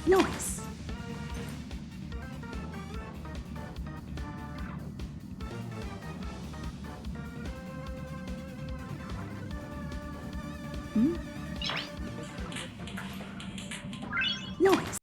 Noise. Hmm? Noise.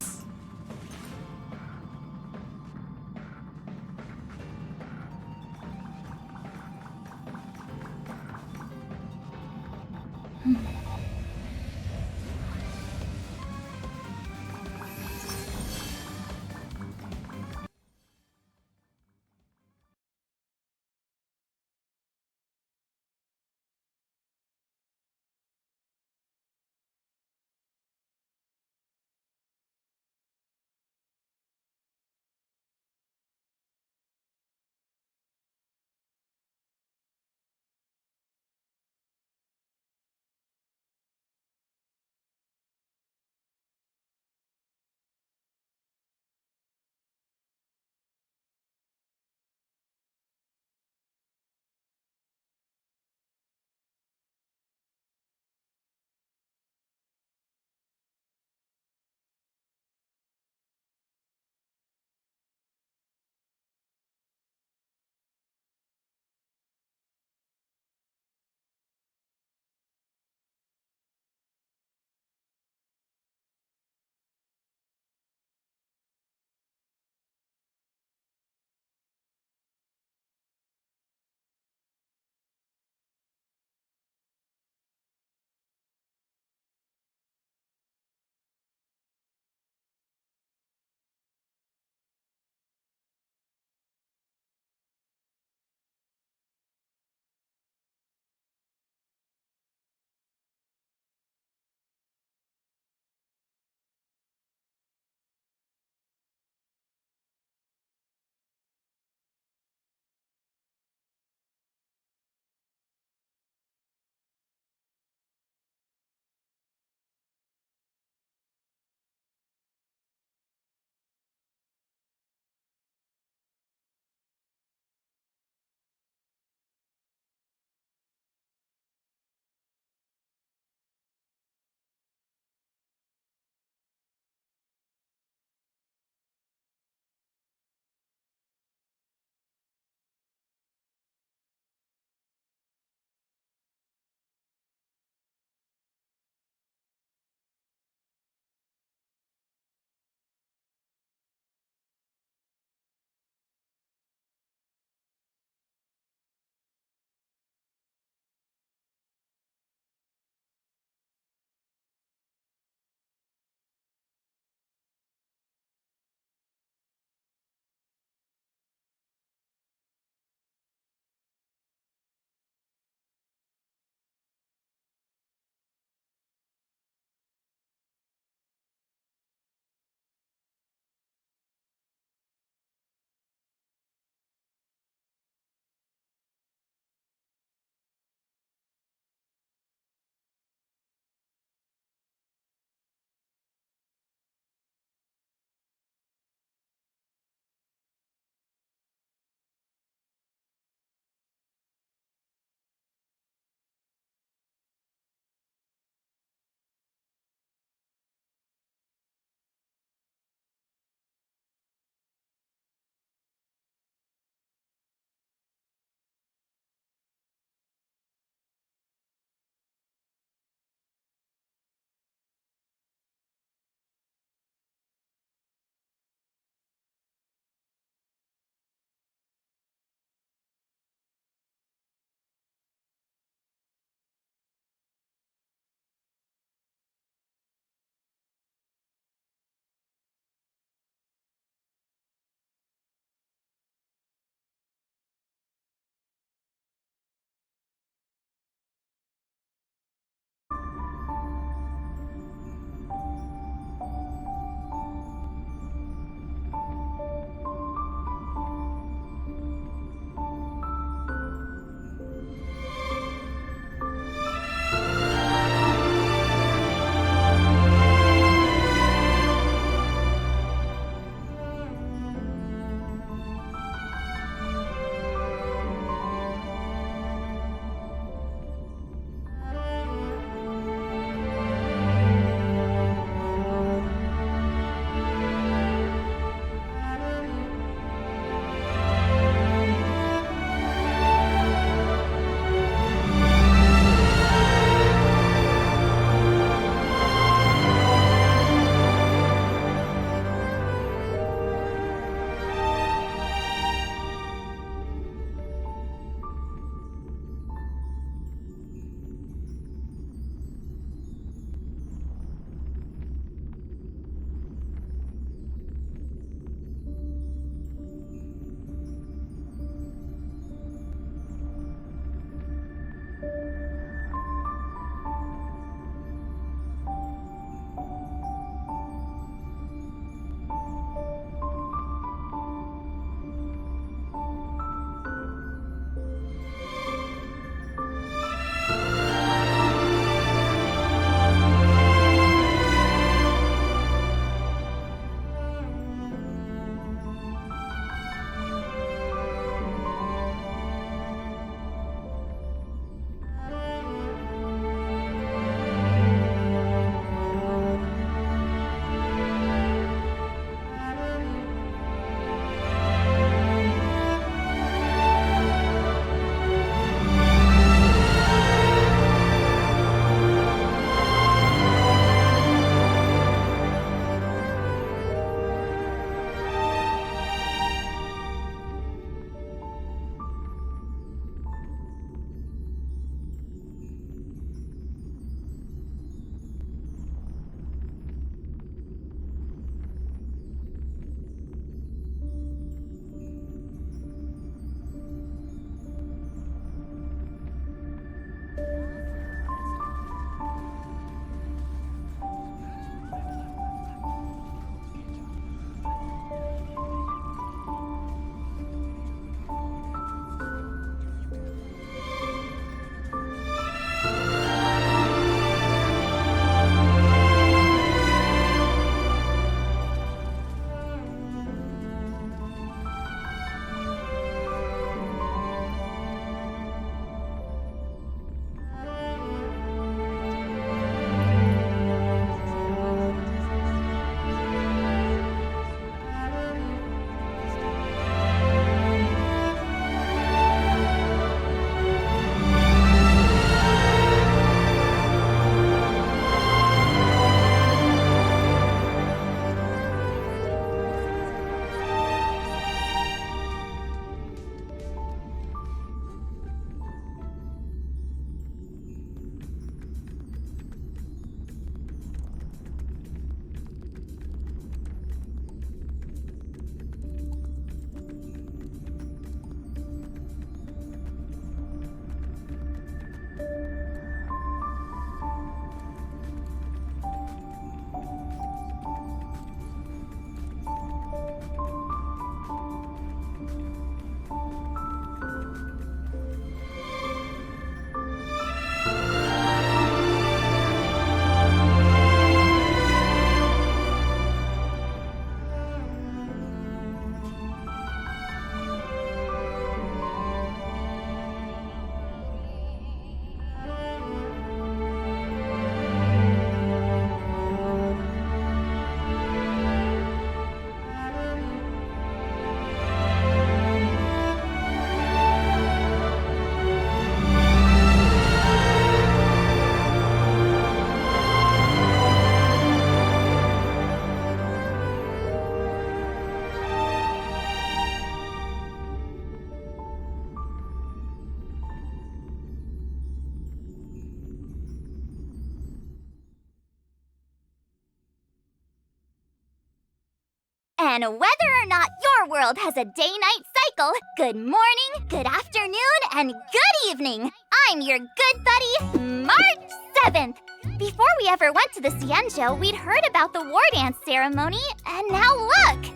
And whether or not your world has a day-night cycle, good morning, good afternoon, and good evening. I'm your good buddy, March 7th. Before we ever went to the Cienjo, we'd heard about the war dance ceremony, and now look!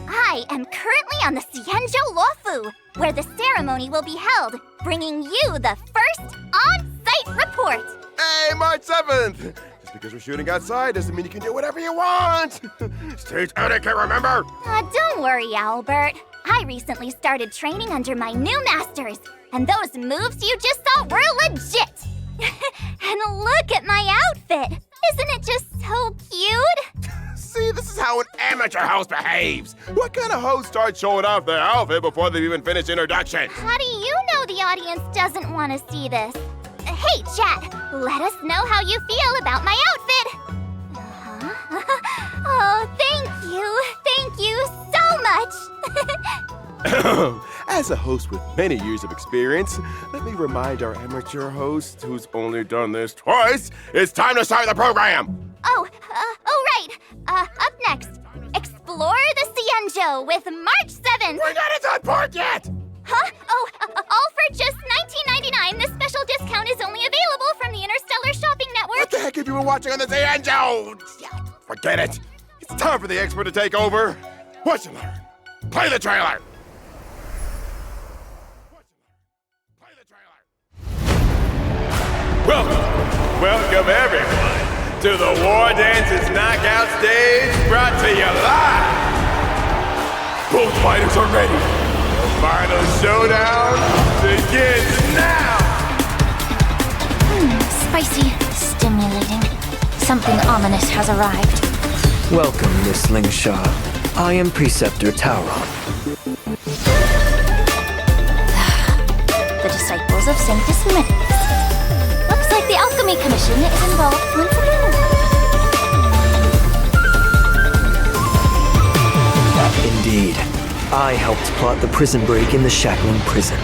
I am currently on the Cienjo Lofu, where the ceremony will be held, bringing you the first on-site report. Hey, March 7th! Just because we're shooting outside doesn't mean you can do whatever you want! Stage etiquette, remember? Don't worry, Albert. I recently started training under my new masters, and those moves you just saw were legit! And look at my outfit! Isn't it just so cute? See, this is how an amateur host behaves! What kind of host starts showing off their outfit before they've even finished introduction? How do you know the audience doesn't want to see this? Hey, chat, let us know how you feel about my outfit! Oh, thank you so much! As a host with many years of experience, let me remind our amateur host, who's only done this twice, it's time to start the program! Right. Up next, explore the Cienjo with March 7th. We're not at that part yet! Huh? All for just $19.99. This special discount is only available from the Interstellar Shopping Network. What the heck have you been watching on the Cienjo? Forget it. It's time for the expert to take over. What you learn? Play the trailer. Welcome everyone to the War Dances Knockout Stage, brought to you live. Both fighters are ready. The final showdown begins now. Spicy, stimulating. Something ominous has arrived. Welcome, Miss Slingshot. I am Preceptor Tauron. The disciples of Sanctus Minimus. Looks like the Alchemy Commission is involved once again. Indeed. I helped plot the prison break in the Shackling prison.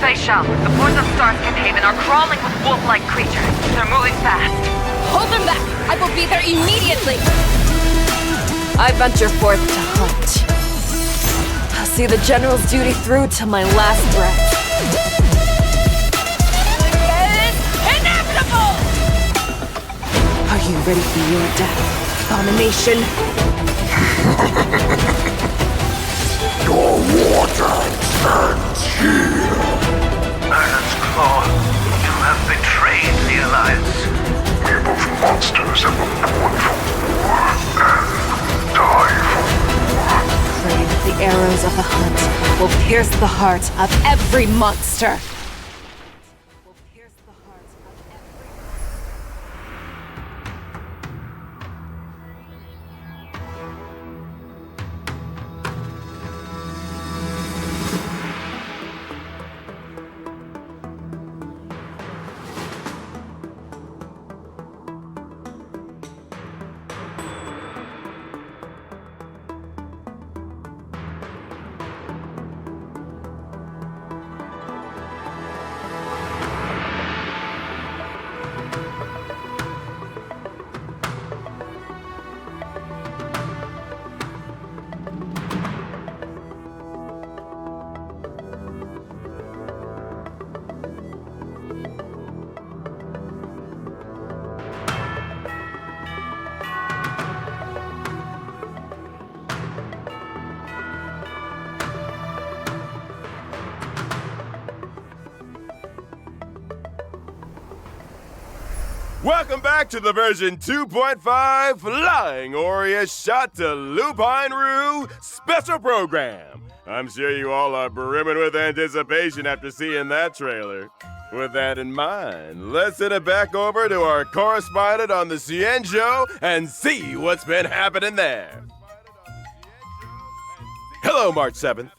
Facial, the poison stars containment are crawling with wolf-like creatures. They're moving fast. Hold them back! I will be there immediately! I venture forth to hunt. I'll see the General's duty through to my last breath. Inevitable! Are you ready for your death, abomination? Your water turns here. Iron's Claw, you have betrayed the Alliance. We're both monsters that were born for war and die for war. Pray that the arrows of the hunt will pierce the heart of every monster. Welcome back to the version 2.5 Flying Aureus Shot to Lupine Rue special program. I'm sure you all are brimming with anticipation after seeing that trailer. With that in mind, let's send it back over to our correspondent on the Cienjo and see what's been happening there. Hello, March 7th.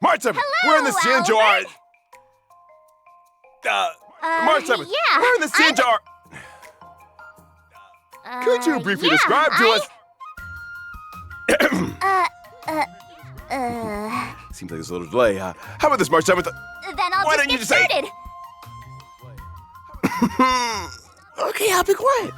March 7th, Hello, we're in the Cienjo. Albert. March 7th, yeah, we're in the Cienjo. Could you briefly describe to us? Seems like there's a little delay. How about this, March 7th? Then I'll Why just don't you get just say- started. Okay, I'll be quiet.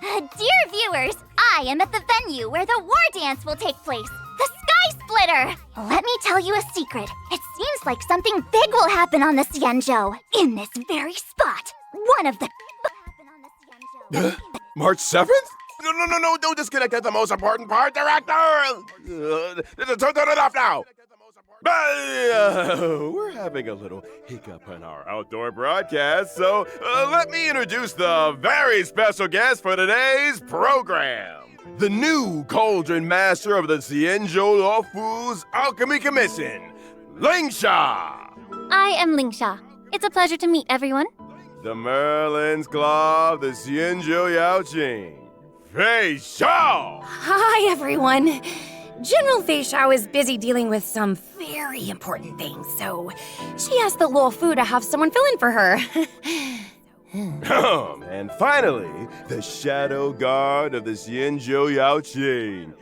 Dear viewers, I am at the venue where the war dance will take place, the Sky Splitter! Let me tell you a secret. It seems like something big will happen on the Xianzhou, in this very spot. One of the... March 7th? No, don't disconnect at the most important part, director! Turn it off now! We're having a little hiccup on our outdoor broadcast, so let me introduce the very special guest for today's program. The new Cauldron Master of the Xianzhou Luofu's Alchemy Commission, Lingsha! I am Lingsha. It's a pleasure to meet everyone. The Merlin's Claw of the Xianzhou Yaoqing, Fei Xiao! Hi, everyone. General Fei Xiao is busy dealing with some very important things, so she asked the Luofu to have someone fill in for her. And finally, the Shadow Guard of the Xianzhou Yaoqing,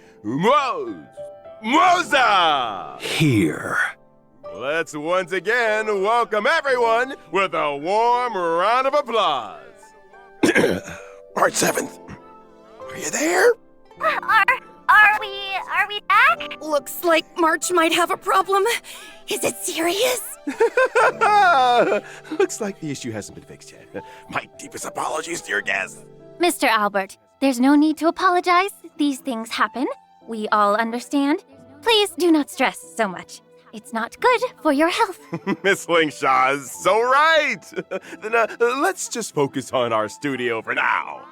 Moza! Here. Let's once again welcome everyone with a warm round of applause. March 7th, are you there? Are we back? Looks like March might have a problem. Is it serious? Looks like the issue hasn't been fixed yet. My deepest apologies to your guests. Mr. Albert, there's no need to apologize. These things happen. We all understand. Please do not stress so much. It's not good for your health. Miss Lingsha is so right. Then let's just focus on our studio for now.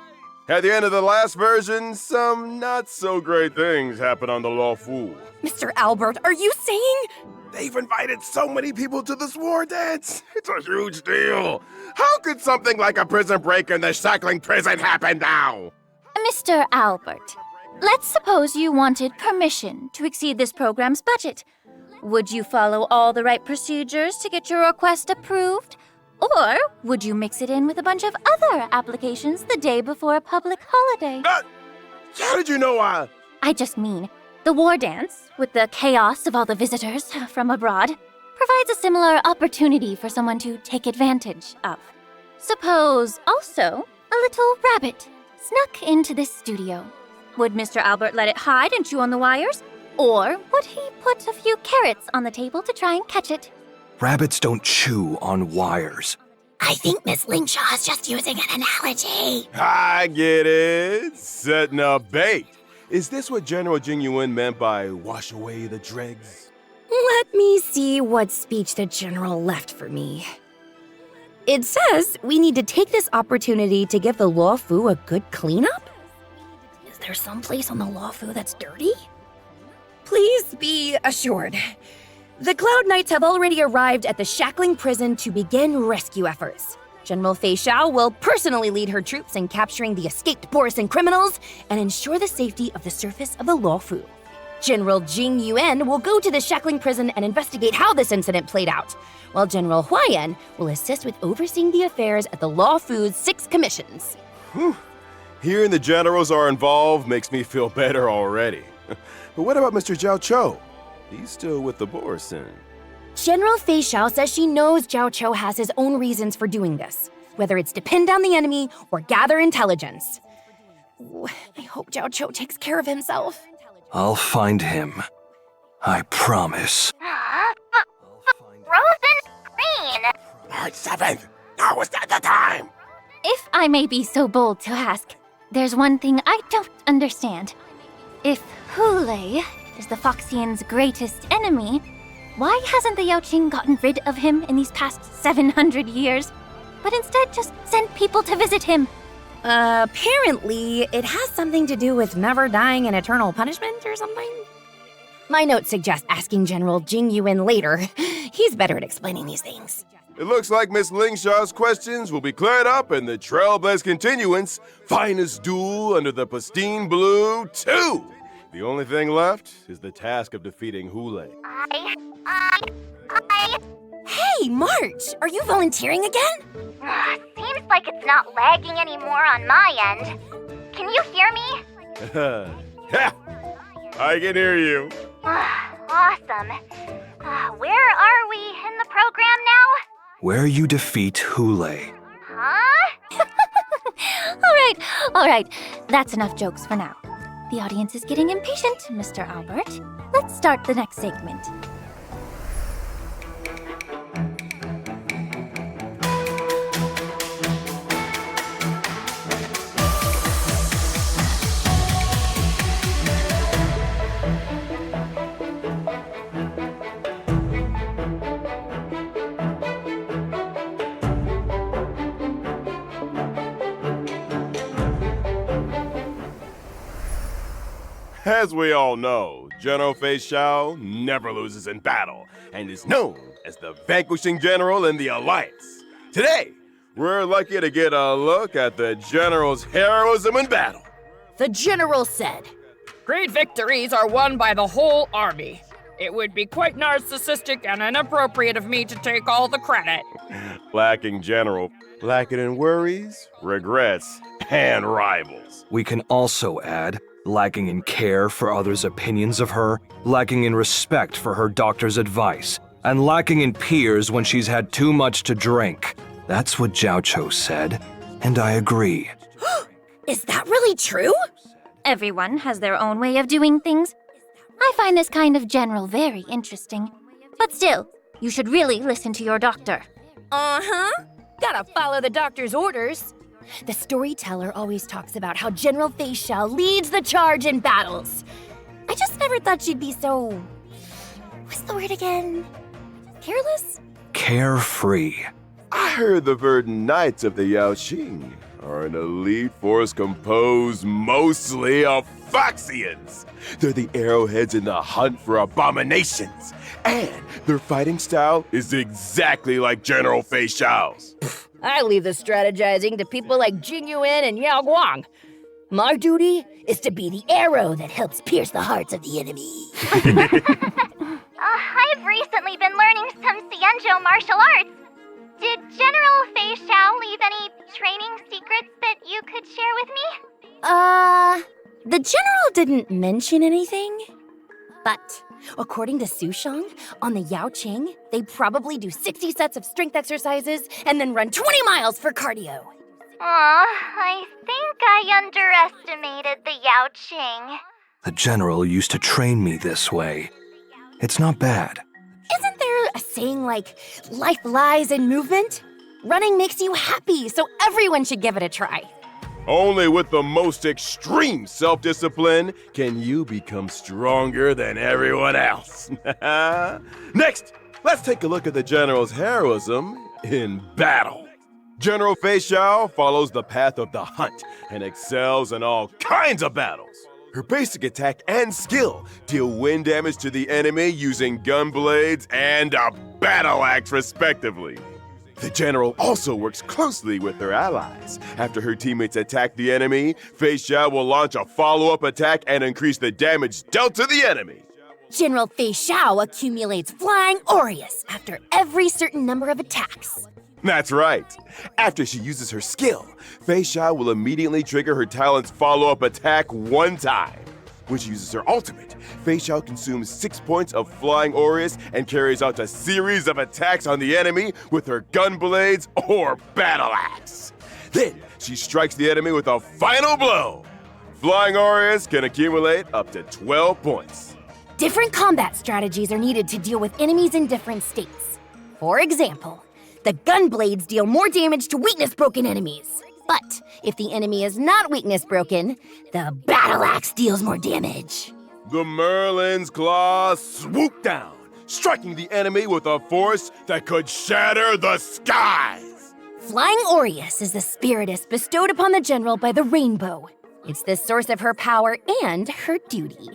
At the end of the last version, some not-so-great things happened on the Luofu. Mr. Albert, are you saying? They've invited so many people to this war dance. It's a huge deal. How could something like a prison break in the shackling prison happen now? Mr. Albert, let's suppose you wanted permission to exceed this program's budget. Would you follow all the right procedures to get your request approved? Or would you mix it in with a bunch of other applications the day before a public holiday? How did you know I just mean, the war dance, with the chaos of all the visitors from abroad, provides a similar opportunity for someone to take advantage of. Suppose, also, a little rabbit snuck into this studio. Would Mr. Albert let it hide and chew on the wires? Or would he put a few carrots on the table to try and catch it? Rabbits don't chew on wires. I think Miss Lingshaw is just using an analogy. I get it. Setting up bait. Is this what General Jing Yuan meant by wash away the dregs? Let me see what speech the general left for me. It says we need to take this opportunity to give the Luofu a good cleanup? Is there some place on the Luofu that's dirty? Please be assured. The Cloud Knights have already arrived at the shackling prison to begin rescue efforts. General Fei Xiao will personally lead her troops in capturing the escaped Borisan criminals and ensure the safety of the surface of the Luofu. General Jing Yuan will go to the shackling prison and investigate how this incident played out, while General Huayan will assist with overseeing the affairs at the Luofu's 6 commissions. Hearing the generals are involved makes me feel better already. But what about Mr. Zhao Cho? He's still with the Borisan. General Fei Xiao says she knows Zhao Cho has his own reasons for doing this, whether it's to pin down the enemy or gather intelligence. Ooh, I hope Zhao Cho takes care of himself. I'll find him. I promise. Frozen green! March 7th! Now is not the time! If I may be so bold to ask, there's one thing I don't understand. If Hule is the Foxian's greatest enemy, why hasn't the Yaoqing gotten rid of him in these past 700 years, but instead just sent people to visit him? Apparently, it has something to do with never dying in eternal punishment or something. My notes suggest asking General Jing Yuan later. He's better at explaining these things. It looks like Miss Lingsha's questions will be cleared up in the Trailblaze Continuance Finest Duel under the Pristine Blue 2. The only thing left is the task of defeating Hule. Hey, March! Are you volunteering again? Seems like it's not lagging anymore on my end. Can you hear me? Yeah, I can hear you. Awesome. Where are we in the program now? Where you defeat Hule. Huh? All right, All right, that's enough jokes for now. The audience is getting impatient, Mr. Albert. Let's start the next segment. As we all know, General Fei Xiao never loses in battle and is known as the vanquishing general in the Alliance. Today, we're lucky to get a look at the general's heroism in battle. The general said, Great victories are won by the whole army. It would be quite narcissistic and inappropriate of me to take all the credit. Lacking general, lacking in worries, regrets, and rivals. We can also add, lacking in care for others' opinions of her, lacking in respect for her doctor's advice, and lacking in peers when she's had too much to drink. That's what Zhao Cho said, and I agree. is that really true? Everyone has their own way of doing things. I find this kind of general very interesting. But still, you should really listen to your doctor. Uh-huh. Gotta follow the doctor's orders. The storyteller always talks about how General Fei Xiao leads the charge in battles. I just never thought she'd be so... what's the word again? Careless? Carefree. I heard the Verdant Knights of the Yaoqing are an elite force composed mostly of Foxians. They're the arrowheads in the hunt for abominations, and their fighting style is exactly like General Fei Xiao's. I leave the strategizing to people like Jing Yuan and Yao Guang. My duty is to be the arrow that helps pierce the hearts of the enemy. I've recently been learning some Xianzhou martial arts. Did General Fei Xiao leave any training secrets that you could share with me? The general didn't mention anything. But according to Sushang, on the Yaoqing, they probably do 60 sets of strength exercises and then run 20 miles for cardio. I think I underestimated the Yaoqing. The general used to train me this way. It's not bad. Isn't there a saying like, life lies in movement? Running makes you happy, so everyone should give it a try. Only with the most extreme self-discipline can you become stronger than everyone else. Next, let's take a look at the general's heroism in battle. General Fei Xiao follows the path of the hunt and excels in all kinds of battles. Her basic attack and skill deal wind damage to the enemy using gun blades and a battle axe respectively. The general also works closely with her allies. After her teammates attack the enemy, Fei Xiao will launch a follow-up attack and increase the damage dealt to the enemy. General Fei Xiao accumulates flying Aureus after every certain number of attacks. That's right. After she uses her skill, Fei Xiao will immediately trigger her talent's follow-up attack one time. When she uses her ultimate, Fei Xiao consumes 6 points of flying Aureus and carries out a series of attacks on the enemy with her gun blades or battle axe. Then she strikes the enemy with a final blow. Flying Aureus can accumulate up to 12 points. Different combat strategies are needed to deal with enemies in different states. For example, the gun blades deal more damage to weakness-broken enemies. But if the enemy is not weakness-broken, the battle axe deals more damage. The Merlin's claw swooped down, striking the enemy with a force that could shatter the skies. Flying Aureus is the spiritus bestowed upon the general by the rainbow. It's the source of her power and her duty.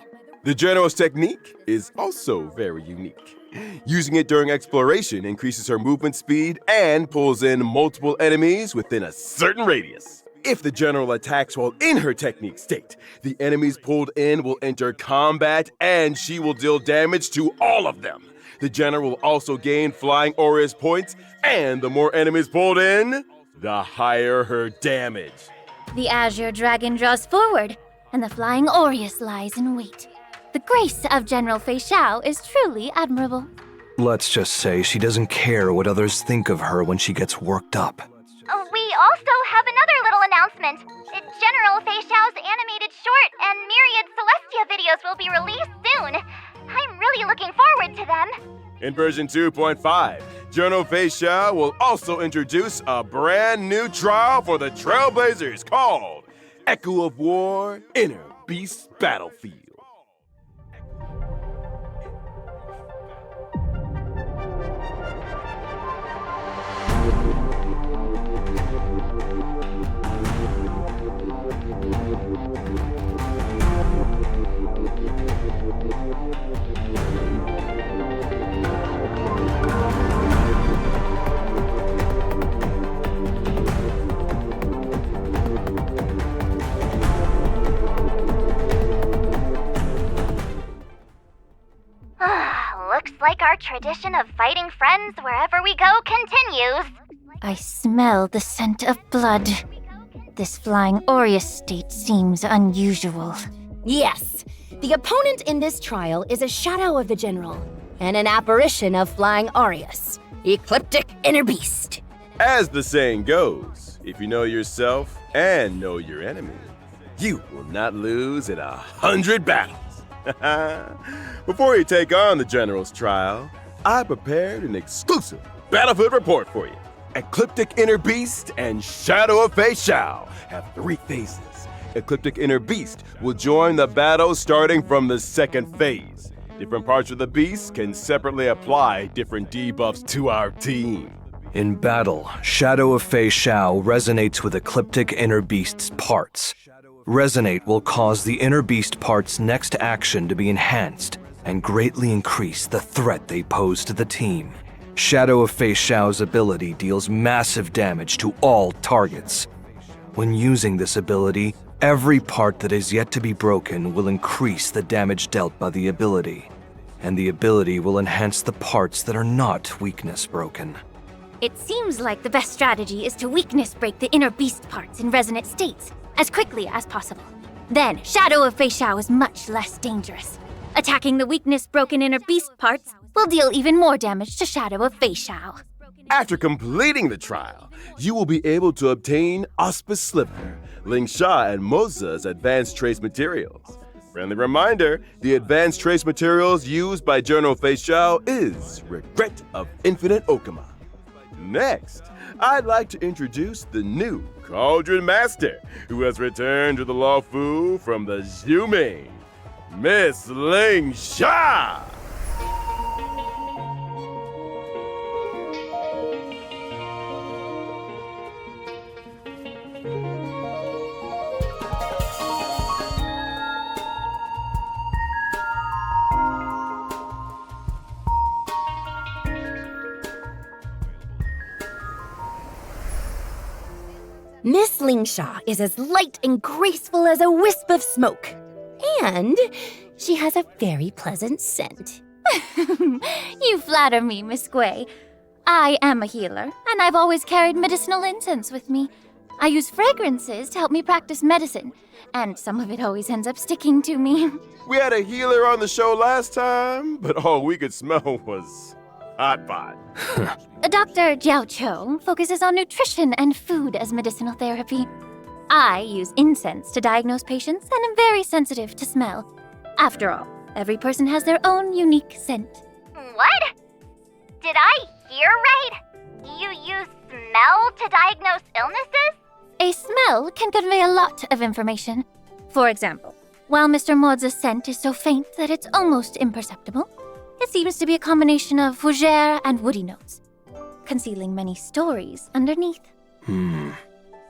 The general's technique is also very unique. Using it during exploration increases her movement speed and pulls in multiple enemies within a certain radius. If the general attacks while in her technique state, the enemies pulled in will enter combat and she will deal damage to all of them. The general will also gain flying Aureus points, and the more enemies pulled in, the higher her damage. The azure dragon draws forward, and the flying Aureus lies in wait. The grace of General Fei Xiao is truly admirable. Let's just say she doesn't care what others think of her when she gets worked up. We also have another little announcement. General In version 2.5, Journal Facial will also introduce a brand new trial for the Trailblazers called Echo of War Inner Beast Battlefield. Looks like our tradition of fighting friends wherever we go continues. I smell the scent of blood. This flying Aureus state seems unusual. Yes, the opponent in this trial is a shadow of the general and an apparition of flying Aureus, ecliptic inner beast. As the saying goes, if you know yourself and know your enemy, you will not lose in 100 battles. Before you take on the General's trial, I prepared an exclusive battlefield report for you. Ecliptic Inner Beast and Shadow of Facial have 3 phases. Ecliptic Inner Beast will join the battle starting from the 2nd phase. Different parts of the beast can separately apply different debuffs to our team. In battle, Shadow of Facial resonates with Ecliptic Inner Beast's parts. Resonate will cause the Inner Beast part's next action to be enhanced and greatly increase the threat they pose to the team. Shadow of Facial's ability deals massive damage to all targets. When using this ability, every part that is yet to be broken will increase the damage dealt by the ability, and the ability will enhance the parts that are not weakness broken. It seems like the best strategy is to weakness break the inner beast parts in resonant states as quickly as possible. Then, Shadow of Facial is much less dangerous. Attacking the weakness-broken inner beast parts will deal even more damage to Shadow of Facial. After completing the trial, you will be able to obtain Auspice Sliver, Ling Sha and Moza's advanced trace materials. Friendly reminder, the advanced trace materials used by Journal Facial is Regret of Infinite Okama. Next, I'd like to introduce the new Cauldron Master, who has returned to the Law Fu from the Zhumain, Miss Ling Sha! Miss Lingsha is as light and graceful as a wisp of smoke. And she has a very pleasant scent. You flatter me, Miss Gui. I am a healer, and I've always carried medicinal incense with me. I use fragrances to help me practice medicine, and some of it always ends up sticking to me. We had a healer on the show last time, but all we could smell was hot pot. Dr. Jiao Cho focuses on nutrition and food as medicinal therapy. I use incense to diagnose patients and am very sensitive to smell. After all, every person has their own unique scent. What? Did I hear right? You use smell to diagnose illnesses? A smell can convey a lot of information. For example, while Mr. Maud's scent is so faint that it's almost imperceptible, it seems to be a combination of fougere and woody notes, concealing many stories underneath.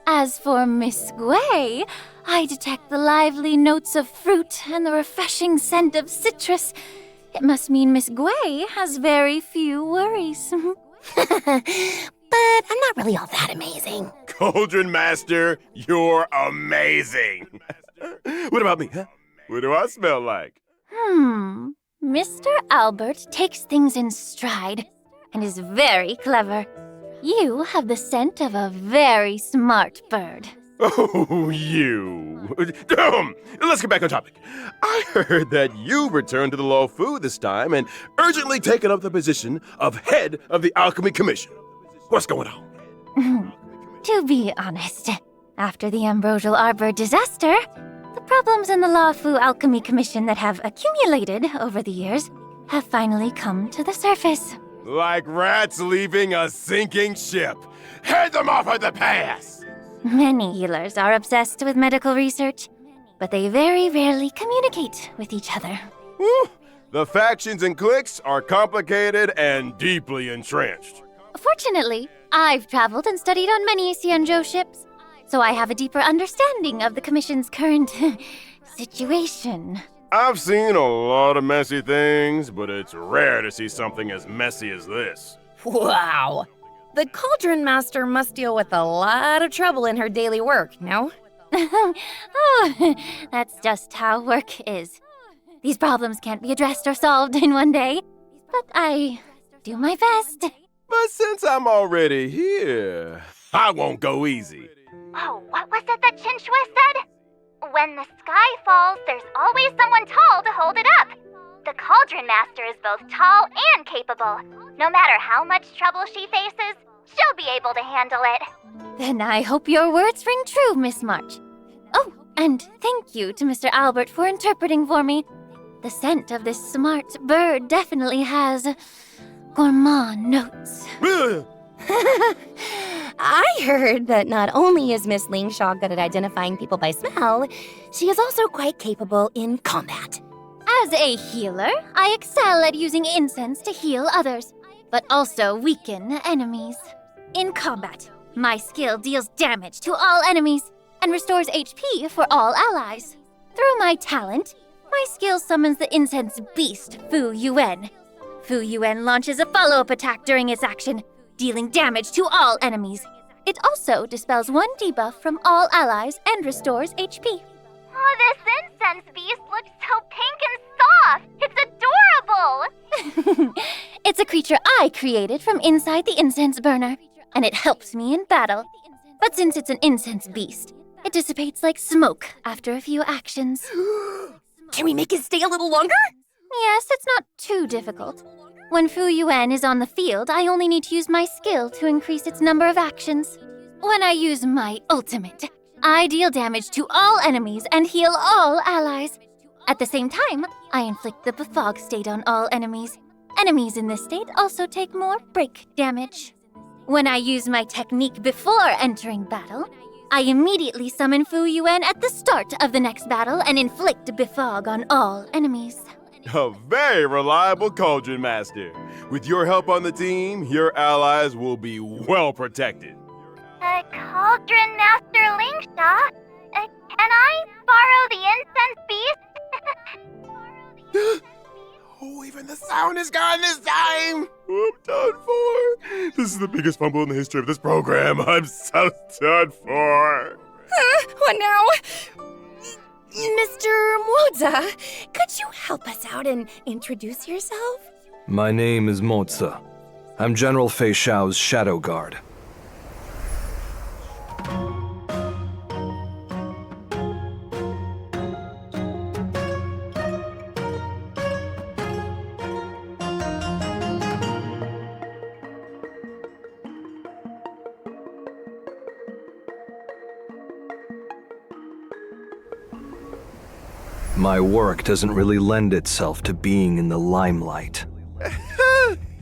As for Miss Gui, I detect the lively notes of fruit and the refreshing scent of citrus. It must mean Miss Gui has very few worries. But I'm not really all that amazing. Cauldron Master, you're amazing! What about me, huh? What do I smell like? Mr. Albert takes things in stride and is very clever. You have the scent of a very smart bird. Oh, you. Let's get back on topic. I heard that you returned to the Law Fu this time and urgently taken up the position of head of the Alchemy Commission. What's going on? To be honest, after the Ambrosial Arbor disaster, the problems in the Law Fu Alchemy Commission that have accumulated over the years have finally come to the surface. Like rats leaving a sinking ship. Head them off at the pass! Many healers are obsessed with medical research, but they very rarely communicate with each other. Whew. The factions and cliques are complicated and deeply entrenched. Fortunately, I've traveled and studied on many Xianzhou ships, so I have a deeper understanding of the Commission's current situation. I've seen a lot of messy things, but it's rare to see something as messy as this. Wow. The Cauldron Master must deal with a lot of trouble in her daily work, no? Oh, that's just how work is. These problems can't be addressed or solved in one day, but I do my best. But since I'm already here, I won't go easy. Oh, what was it that Chinchua said? When the sky falls, there's always someone tall to hold it up. The Cauldron Master is both tall and capable. No matter how much trouble she faces, she'll be able to handle it. Then I hope your words ring true, Miss March. Oh, and thank you to Mr. Albert for interpreting for me. The scent of this smart bird definitely has gourmand notes. I heard that not only is Miss Lingshaw good at identifying people by smell, she is also quite capable in combat. As a healer, I excel at using incense to heal others, but also weaken enemies. In combat, my skill deals damage to all enemies and restores HP for all allies. Through my talent, my skill summons the incense beast, Fu Yuan. Fu Yuan launches a follow-up attack during its action, dealing damage to all enemies. It also dispels one debuff from all allies and restores HP. Oh, this incense beast looks so pink and soft! It's adorable! It's a creature I created from inside the incense burner, and it helps me in battle. But since it's an incense beast, it dissipates like smoke after a few actions. Can we make it stay a little longer? Yes, it's not too difficult. When Fu Yuan is on the field, I only need to use my skill to increase its number of actions. When I use my ultimate, I deal damage to all enemies and heal all allies. At the same time, I inflict the befog state on all enemies. Enemies in this state also take more break damage. When I use my technique before entering battle, I immediately summon Fu Yuan at the start of the next battle and inflict befog on all enemies. A very reliable Cauldron Master. With your help on the team, your allies will be well protected. Cauldron Master Lingshaw, can I borrow the incense beast? Oh, even the sound is gone this time! I'm done for. This is the biggest fumble in the history of this program. I'm so done for. What now? Mr. Moza, could you help us out and introduce yourself? My name is Moza. I'm General Fei Xiao's Shadow Guard. My work doesn't really lend itself to being in the limelight.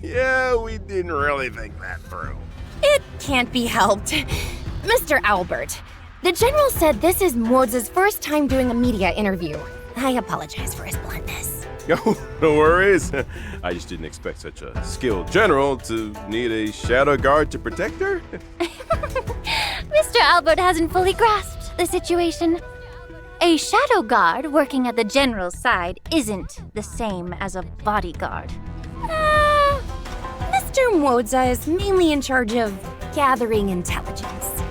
Yeah, we didn't really think that through. It can't be helped. Mr. Albert, the General said this is Moza's first time doing a media interview. I apologize for his bluntness. Oh, no worries. I just didn't expect such a skilled general to need a shadow guard to protect her. Mr. Albert hasn't fully grasped the situation. A shadow guard working at the general's side isn't the same as a bodyguard. Mr. Moza is mainly in charge of gathering intelligence.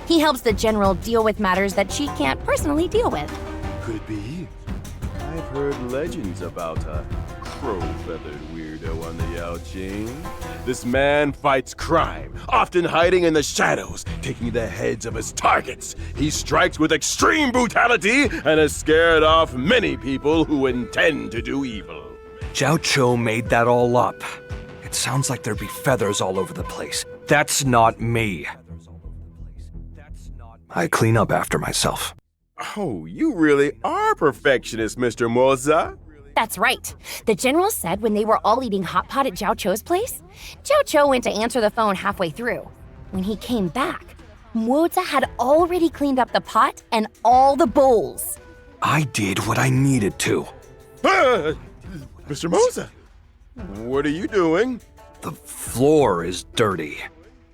He helps the General deal with matters that she can't personally deal with. Could it be? I've heard legends about a crow-feathered weirdo on the Yaoqing. This man fights crime, often hiding in the shadows, taking the heads of his targets. He strikes with extreme brutality and has scared off many people who intend to do evil. Zhao Cho made that all up. It sounds like there'd be feathers all over the place. That's not me. I clean up after myself. Oh, you really are perfectionist, Mr. Moza. That's right. The general said when they were all eating hot pot at Jiao Cho's place, Jiao Cho went to answer the phone halfway through. When he came back, Moza had already cleaned up the pot and all the bowls. I did what I needed to. Mr. Moza, what are you doing? The floor is dirty.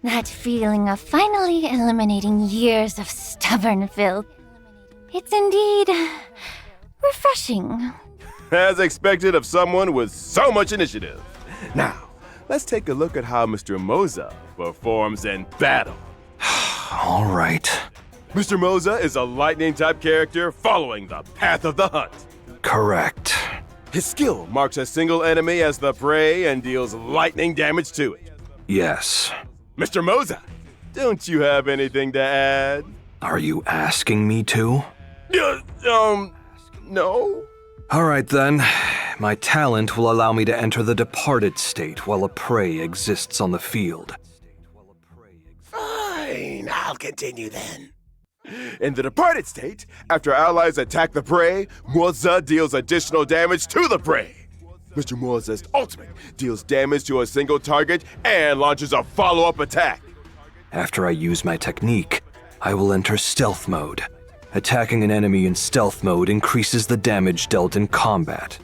That feeling of finally eliminating years of stubborn filth. It's indeed refreshing. As expected of someone with so much initiative. Now, let's take a look at how Mr. Moza performs in battle. All right. Mr. Moza is a lightning-type character following the path of the hunt. Correct. His skill marks a single enemy as the prey and deals lightning damage to it. Yes. Mr. Moza, don't you have anything to add? Are you asking me to? No? All right then. My talent will allow me to enter the departed state while a prey exists on the field. Fine, I'll continue then. In the departed state, after allies attack the prey, Moza deals additional damage to the prey. Mr. Moza's ultimate deals damage to a single target and launches a follow-up attack. After I use my technique, I will enter stealth mode. Attacking an enemy in stealth mode increases the damage dealt in combat.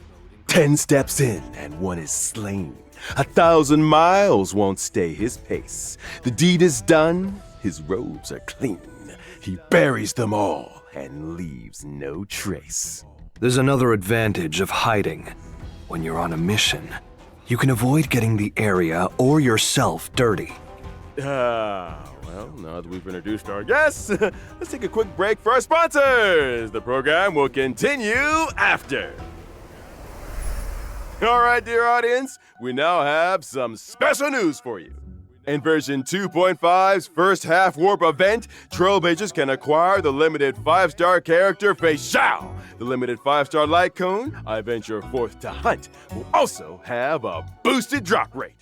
10 steps in and one is slain. 1,000 miles won't stay his pace. The deed is done, his robes are clean. He buries them all and leaves no trace. There's another advantage of hiding. When you're on a mission, you can avoid getting the area or yourself dirty. Well, now that we've introduced our guests, let's take a quick break for our sponsors. The program will continue after. All right, dear audience, we now have some special news for you. In version 2.5's first half warp event, Trailblazers can acquire the limited 5-star character Fei Xiao. The limited 5-star light cone, I venture forth to hunt, will also have a boosted drop rate.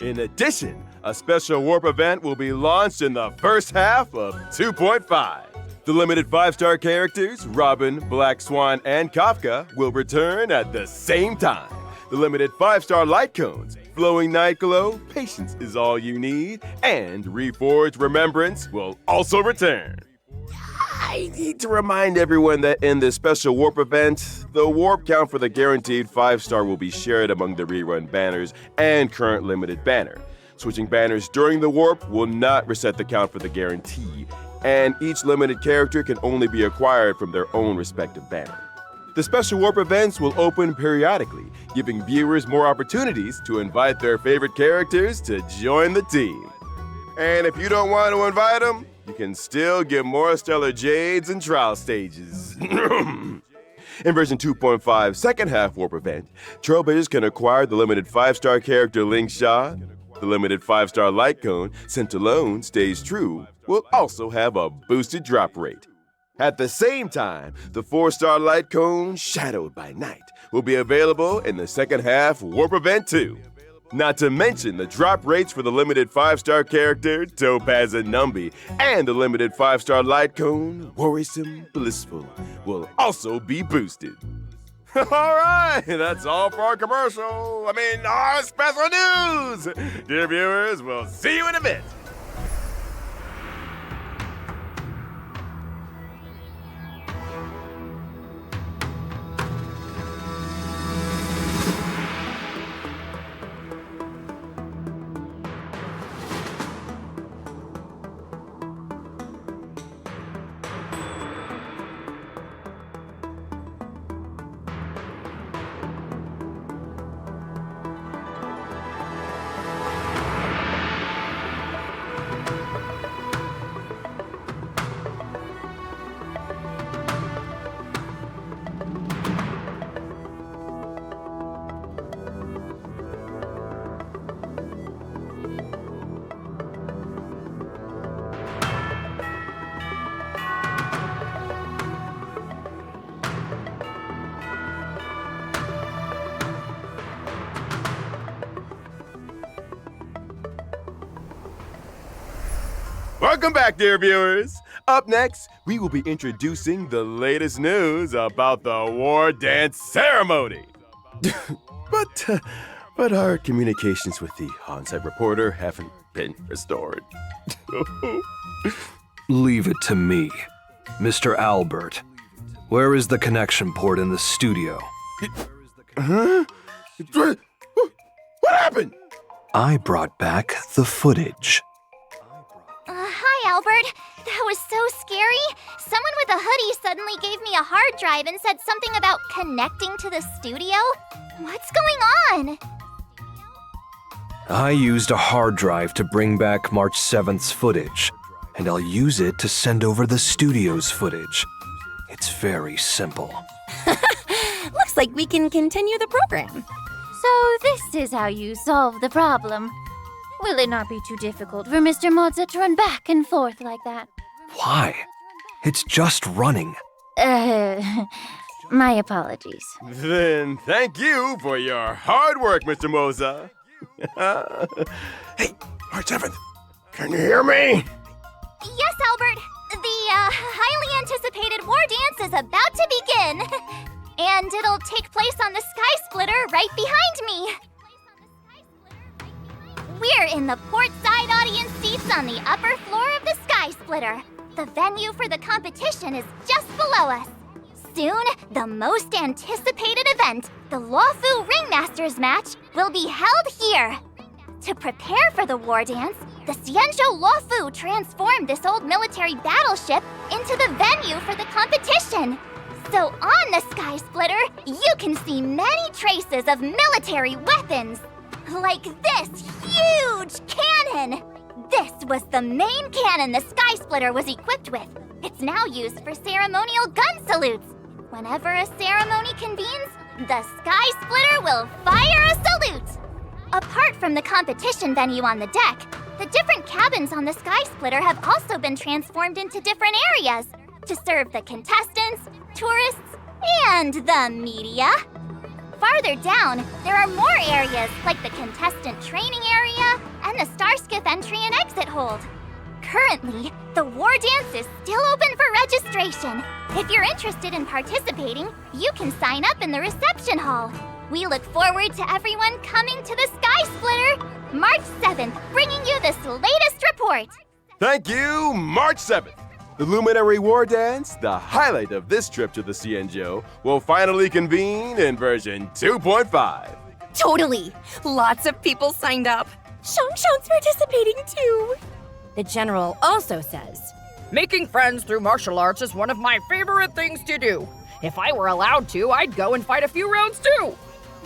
In addition, a special warp event will be launched in the first half of 2.5. The limited 5-star characters, Robin, Black Swan, and Kafka, will return at the same time. The limited 5-star light cones, Flowing Night Glow, Patience is All You Need, and Reforged Remembrance will also return. I need to remind everyone that in this special warp event, the warp count for the guaranteed 5-star will be shared among the rerun banners and current limited banner. Switching banners during the warp will not reset the count for the guarantee, and each limited character can only be acquired from their own respective banner. The special warp events will open periodically, giving viewers more opportunities to invite their favorite characters to join the team. And if you don't want to invite them, you can still get more Stellar Jades and trial stages. In version 2.5's second half warp event, Trailblazers can acquire the limited 5-star character Ling Sha. The limited 5-star light cone, Sent Alone Stays True, will also have a boosted drop rate. At the same time, the 4-star light cone, Shadowed by Night, will be available in the second half warp event too. Not to mention the drop rates for the limited 5-star character, Topaz and Numby, and the limited 5-star light cone, Worrisome Blissful, will also be boosted. All right, that's all for our commercial. Our special news. Dear viewers, we'll see you in a bit. Welcome back, dear viewers. Up next, we will be introducing the latest news about the War Dance Ceremony. But our communications with the on-site reporter haven't been restored. Leave it to me. Mr. Albert, where is the connection port in the studio? Huh? What happened? I brought back the footage. Hi, Albert. That was so scary. Someone with a hoodie suddenly gave me a hard drive and said something about connecting to the studio. What's going on? I used a hard drive to bring back March 7th's footage, and I'll use it to send over the studio's footage. It's very simple. Looks like we can continue the program. So this is how you solve the problem. Will it not be too difficult for Mr. Mozza to run back and forth like that? Why? It's just running. My apologies. Then thank you for your hard work, Mr. Moza. Hey, March 7th, can you hear me? Yes, Albert. The highly anticipated war dance is about to begin. And it'll take place on the Sky Splitter right behind me. We're in the port side audience seats on the upper floor of the Sky Splitter. The venue for the competition is just below us. Soon, the most anticipated event, the Lawfu Ringmasters match, will be held here. To prepare for the war dance, the Xianzhou Lawfu transformed this old military battleship into the venue for the competition. So on the Sky Splitter, you can see many traces of military weapons. Like this huge cannon! This was the main cannon the Sky Splitter was equipped with. It's now used for ceremonial gun salutes. Whenever a ceremony convenes, the Sky Splitter will fire a salute! Apart from the competition venue on the deck, the different cabins on the Sky Splitter have also been transformed into different areas to serve the contestants, tourists, and the media. Farther down, there are more areas like the contestant training area and the Starskiff entry and exit hold. Currently, the war dance is still open for registration. If you're interested in participating, you can sign up in the reception hall. We look forward to everyone coming to the Sky Splitter, March 7th, bringing you this latest report. Thank you, March 7th. The Luminary War Dance, the highlight of this trip to the Xianzhou, will finally convene in version 2.5. Totally. Lots of people signed up. Shangshang's participating too. The general also says, Making friends through martial arts is one of my favorite things to do. If I were allowed to, I'd go and fight a few rounds too.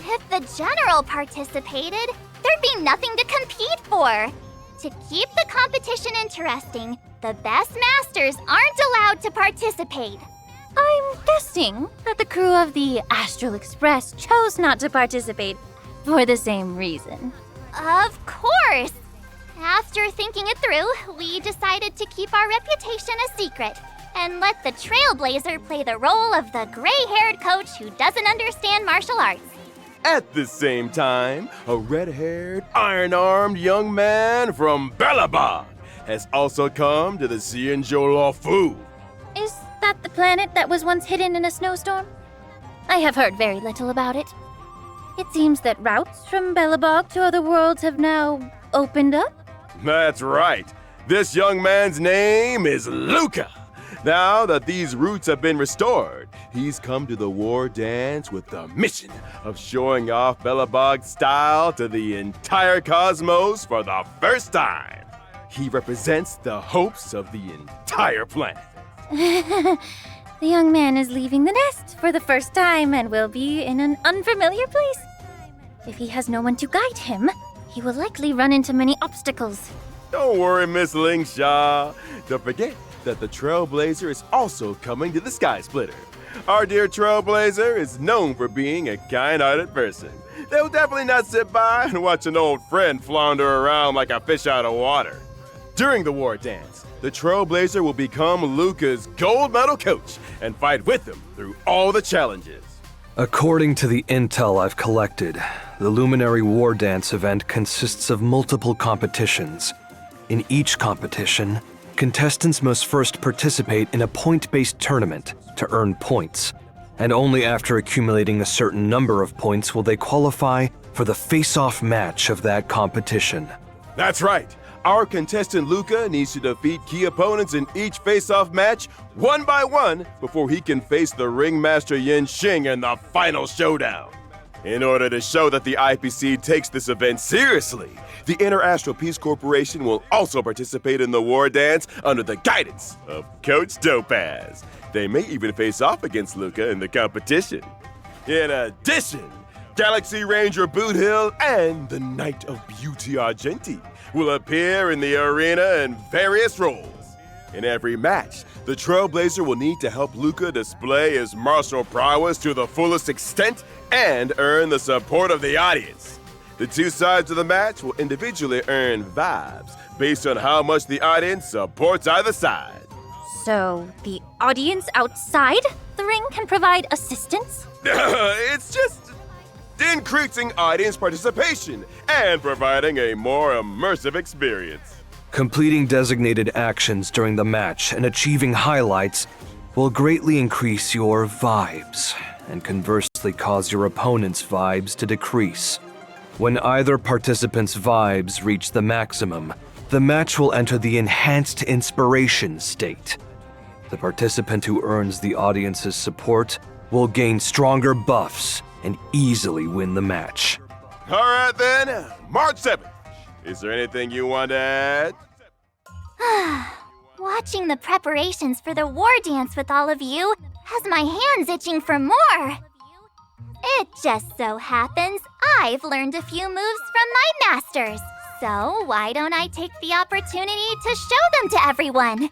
If the general participated, there'd be nothing to compete for. To keep the competition interesting, the best masters aren't allowed to participate. I'm guessing that the crew of the Astral Express chose not to participate for the same reason. Of course! After thinking it through, we decided to keep our reputation a secret and let the Trailblazer play the role of the gray-haired coach who doesn't understand martial arts. At the same time, a red-haired, iron-armed young man from Bellabog has also come to the Xianzhou Lawfu. Is that the planet that was once hidden in a snowstorm? I have heard very little about it. It seems that routes from Bellabog to other worlds have now opened up. That's right. This young man's name is Luca. Now that these routes have been restored, he's come to the war dance with the mission of showing off Bellabog's style to the entire cosmos for the first time. He represents the hopes of the entire planet. The young man is leaving the nest for the first time and will be in an unfamiliar place. If he has no one to guide him, he will likely run into many obstacles. Don't worry, Miss Ling Sha. Don't forget that the Trailblazer is also coming to the Sky Splitter. Our dear Trailblazer is known for being a kind-hearted person. They'll definitely not sit by and watch an old friend flounder around like a fish out of water. During the war dance, the Trailblazer will become Luca's gold medal coach and fight with him through all the challenges. According to the intel I've collected, the Luminary War Dance event consists of multiple competitions. In each competition, contestants must first participate in a point-based tournament to earn points. and only after accumulating a certain number of points will they qualify for the face-off match of that competition. That's right. Our contestant Luca needs to defeat key opponents in each face-off match one by one before he can face the ringmaster Yin Xing in the final showdown. In order to show that the IPC takes this event seriously, the Inter-Astral Peace Corporation will also participate in the war dance under the guidance of Coach Topaz. They may even face off against Luca in the competition. In addition, Galaxy Ranger Boot Hill and the Knight of Beauty Argenti will appear in the arena in various roles. In every match, the Trailblazer will need to help Luca display his martial prowess to the fullest extent and earn the support of the audience. The two sides of the match will individually earn vibes based on how much the audience supports either side. So, the audience outside the ring can provide assistance? It's just increasing audience participation and providing a more immersive experience. Completing designated actions during the match and achieving highlights will greatly increase your vibes, and conversely cause your opponent's vibes to decrease. When either participant's vibes reach the maximum, the match will enter the enhanced inspiration state. The participant who earns the audience's support will gain stronger buffs and easily win the match. All right then, March 7th. Is there anything you want to add? Watching the preparations for the war dance with all of you has my hands itching for more. It just so happens I've learned a few moves from my masters. So why don't I take the opportunity to show them to everyone?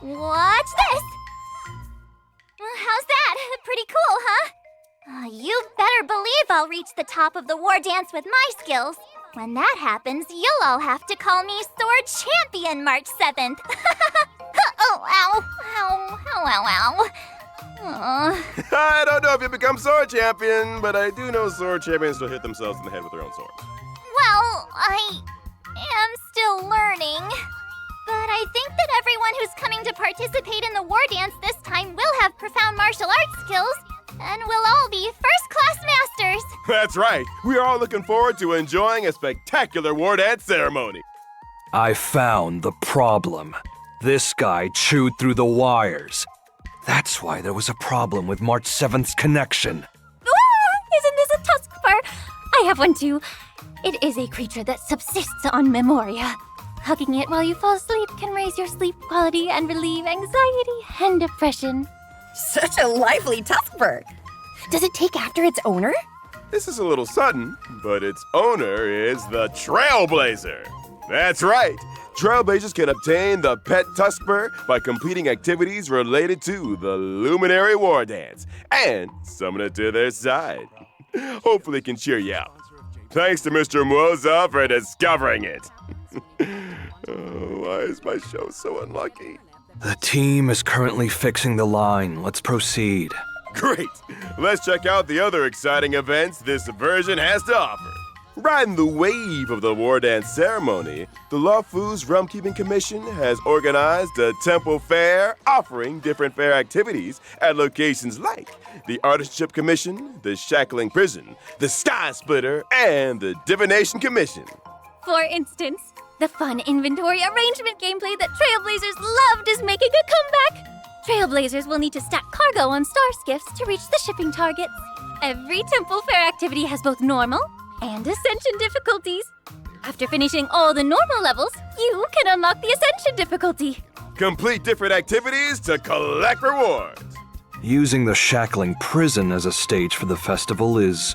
Watch this! How's that? Pretty cool, huh? You better believe I'll reach the top of the war dance with my skills. When that happens, you'll all have to call me Sword Champion March 7th. Oh, ow. Ow, ow, ow, ow. I don't know if you become Sword Champion, but I do know Sword Champions will hit themselves in the head with their own swords. Well, I am still learning. But I think that everyone who's coming to participate in the war dance this time will have profound martial arts skills, and we'll all be first-class masters. That's right. We are all looking forward to enjoying a spectacular war dance ceremony. I found the problem. This guy chewed through the wires. That's why there was a problem with March 7th's connection. Isn't this a Tuskfur? I have one too. It is a creature that subsists on memoria. Hugging it while you fall asleep can raise your sleep quality and relieve anxiety and depression. Such a lively Tuskfur. Does it take after its owner? This is a little sudden, but its owner is the Trailblazer. That's right. Trailblazers can obtain the pet Tuskfur by completing activities related to the Luminary War Dance and summon it to their side. Hopefully it can cheer you up. Thanks to Mr. Moza for discovering it. Why is my show so unlucky? The team is currently fixing the line. Let's proceed. Great! Let's check out the other exciting events this version has to offer. Riding the wave of the war dance ceremony, the Lufu's Realm Keeping Commission has organized a temple fair offering different fair activities at locations like the Artistship Commission, the Shackling Prison, the Sky Splitter, and the Divination Commission. For instance, the fun inventory arrangement gameplay that Trailblazers loved is making a comeback. Trailblazers will need to stack cargo on star skiffs to reach the shipping targets. Every temple fair activity has both normal and ascension difficulties. After finishing all the normal levels, you can unlock the ascension difficulty. Complete different activities to collect rewards. Using the Shackling Prison as a stage for the festival is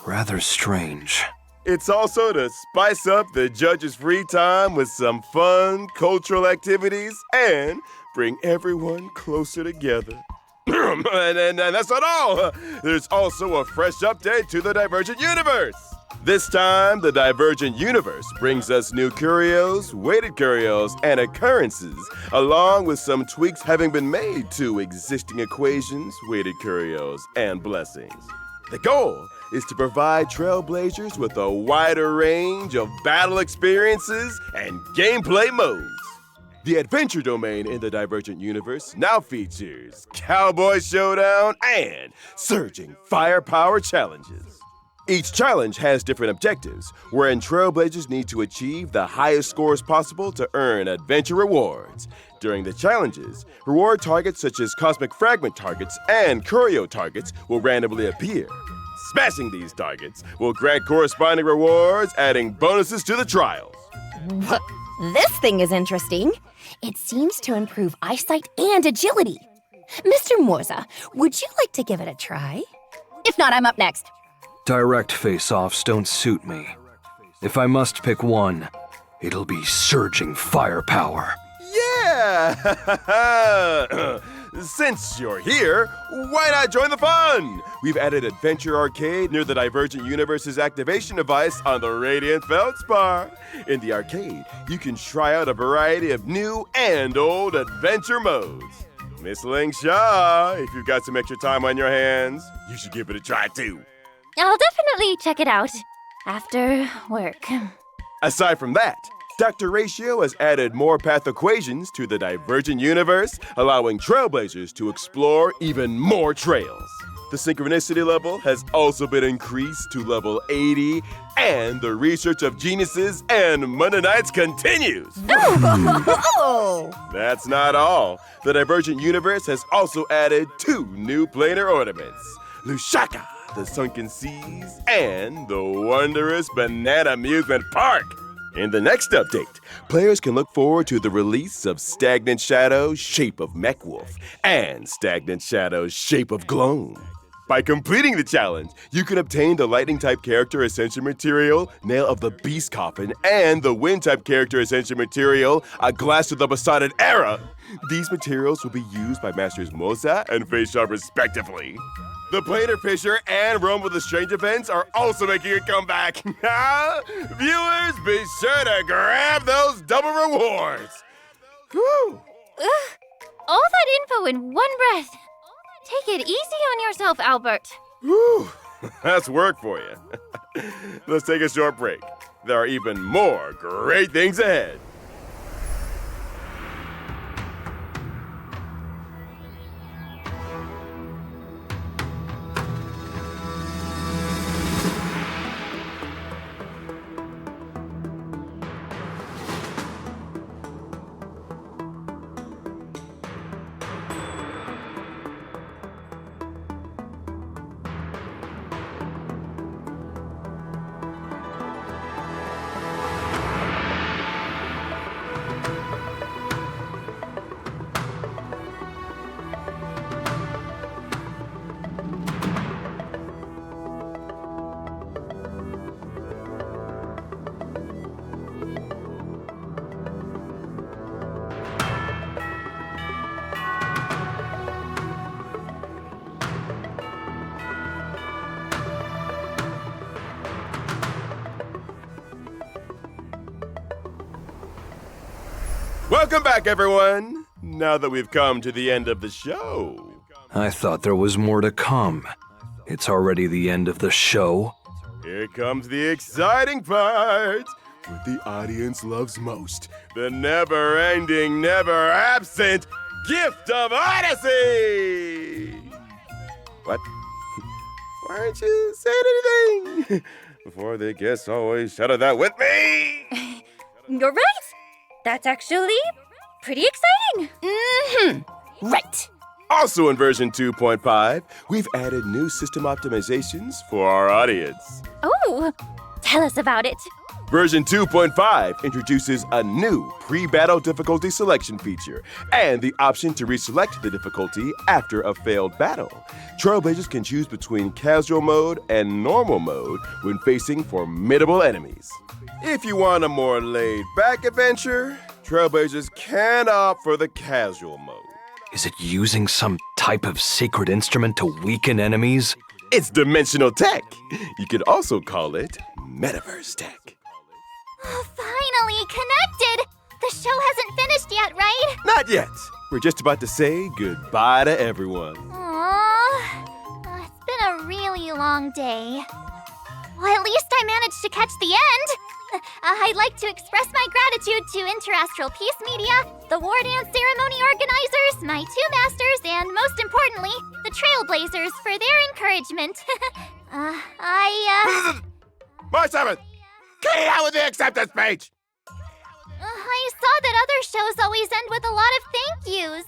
rather strange. It's also to spice up the judges' free time with some fun cultural activities and bring everyone closer together. and that's not all. There's also a fresh update to the Divergent Universe. This time, the Divergent Universe brings us new curios, weighted curios, and occurrences, along with some tweaks having been made to existing equations, weighted curios, and blessings. The goal is to provide Trailblazers with a wider range of battle experiences and gameplay modes. The adventure domain in the Divergent universe now features Cowboy Showdown and Surging Firepower challenges. Each challenge has different objectives, wherein Trailblazers need to achieve the highest scores possible to earn adventure rewards. During the challenges, reward targets such as Cosmic Fragment targets and Curio targets will randomly appear. Smashing these targets will grant corresponding rewards, adding bonuses to the trials. This thing is interesting. It seems to improve eyesight and agility. Mr. Morza, would you like to give it a try? If not, I'm up next. Direct face-offs don't suit me. If I must pick one, it'll be Surging Firepower. Yeah! Since you're here, why not join the fun? We've added Adventure Arcade near the Divergent Universe's activation device on the Radiant Feldspar. In the arcade, you can try out a variety of new and old adventure modes. Miss Ling Shaw, if you've got some extra time on your hands, you should give it a try too. I'll definitely check it out after work. Aside from that, Dr. Ratio has added more path equations to the Divergent universe, allowing Trailblazers to explore even more trails. The synchronicity level has also been increased to level 80, and the research of geniuses and Mennonites continues. That's not all. The Divergent universe has also added 2 new planar ornaments, Lushaka, the Sunken Seas, and the wondrous Banana Amusement Park. In the next update, players can look forward to the release of Stagnant Shadow's Shape of Mechwolf and Stagnant Shadow's Shape of Gloam. By completing the challenge, you can obtain the Lightning-type character Ascension Material, Nail of the Beast Coffin, and the Wind-type character Ascension Material, A Glass of the Besotted Era. These materials will be used by Masters Moza and Face Sharp respectively. The Planar Fisher and Rome with the Strange events are also making a comeback. Viewers, be sure to grab those double rewards. Whew. All that info in one breath. Take it easy on yourself, Albert. Whew. That's work for you. Let's take a short break. There are even more great things ahead. Welcome back, everyone. Now that we've come to the end of the show. I thought there was more to come. It's already the end of the show. Here comes the exciting part. What the audience loves most. The never-ending, never-absent gift of Odyssey! What? Why aren't you saying anything? Before the guests always shout that with me! You're right. That's actually pretty exciting. Right. Also in version 2.5, we've added new system optimizations for our audience. Oh, tell us about it. Version 2.5 introduces a new pre-battle difficulty selection feature and the option to reselect the difficulty after a failed battle. Trailblazers can choose between casual mode and normal mode when facing formidable enemies. If you want a more laid-back adventure, Trailblazers can opt for the casual mode. Is it using some type of sacred instrument to weaken enemies? It's dimensional tech. You could also call it metaverse tech. Finally connected! The show hasn't finished yet, right? Not yet. We're just about to say goodbye to everyone. Aww. It's been a really long day. Well, at least I managed to catch the end. I'd like to express my gratitude to Interastral Peace Media, the War Dance Ceremony organizers, my two masters, and most importantly, the Trailblazers for their encouragement. March 7th! Get out with the acceptance speech! I saw that other shows always end with a lot of thank yous.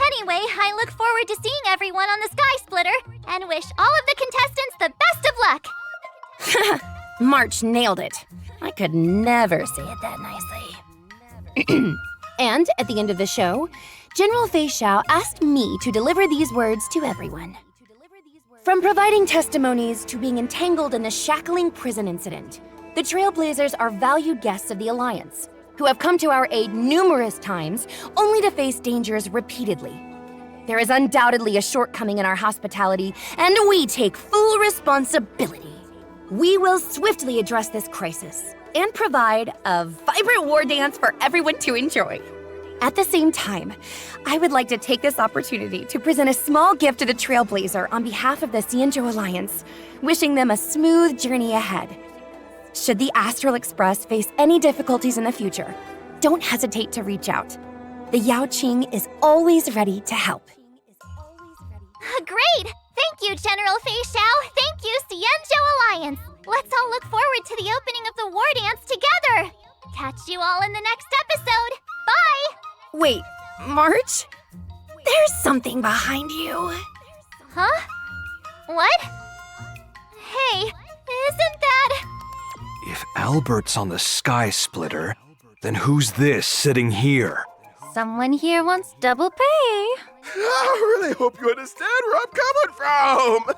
Anyway, I look forward to seeing everyone on the Sky Splitter and wish all of the contestants the best of luck. March nailed it. I could never say it that nicely. And at the end of the show, General Fei Xiao asked me to deliver these words to everyone. From providing testimonies to being entangled in the shackling prison incident, the Trailblazers are valued guests of the Alliance, who have come to our aid numerous times, only to face dangers repeatedly. There is undoubtedly a shortcoming in our hospitality, and we take full responsibility. We will swiftly address this crisis and provide a vibrant war dance for everyone to enjoy. At the same time, I would like to take this opportunity to present a small gift to the Trailblazer on behalf of the Xianzhou Alliance, wishing them a smooth journey ahead. Should the Astral Express face any difficulties in the future, don't hesitate to reach out. The Yao Qing is always ready to help. Great! Thank you, General Fei Xiao. Thank you, Xianzhou Alliance. Let's all look forward to the opening of the war dance together. Catch you all in the next episode. Bye! Wait, March? There's something behind you. Huh? What? Hey, isn't that... If Albert's on the Sky Splitter, then who's this sitting here? Someone here wants double pay. I really hope you understand where I'm coming from.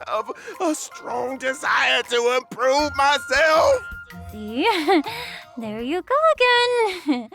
I have a strong desire to improve myself. See? There you go again.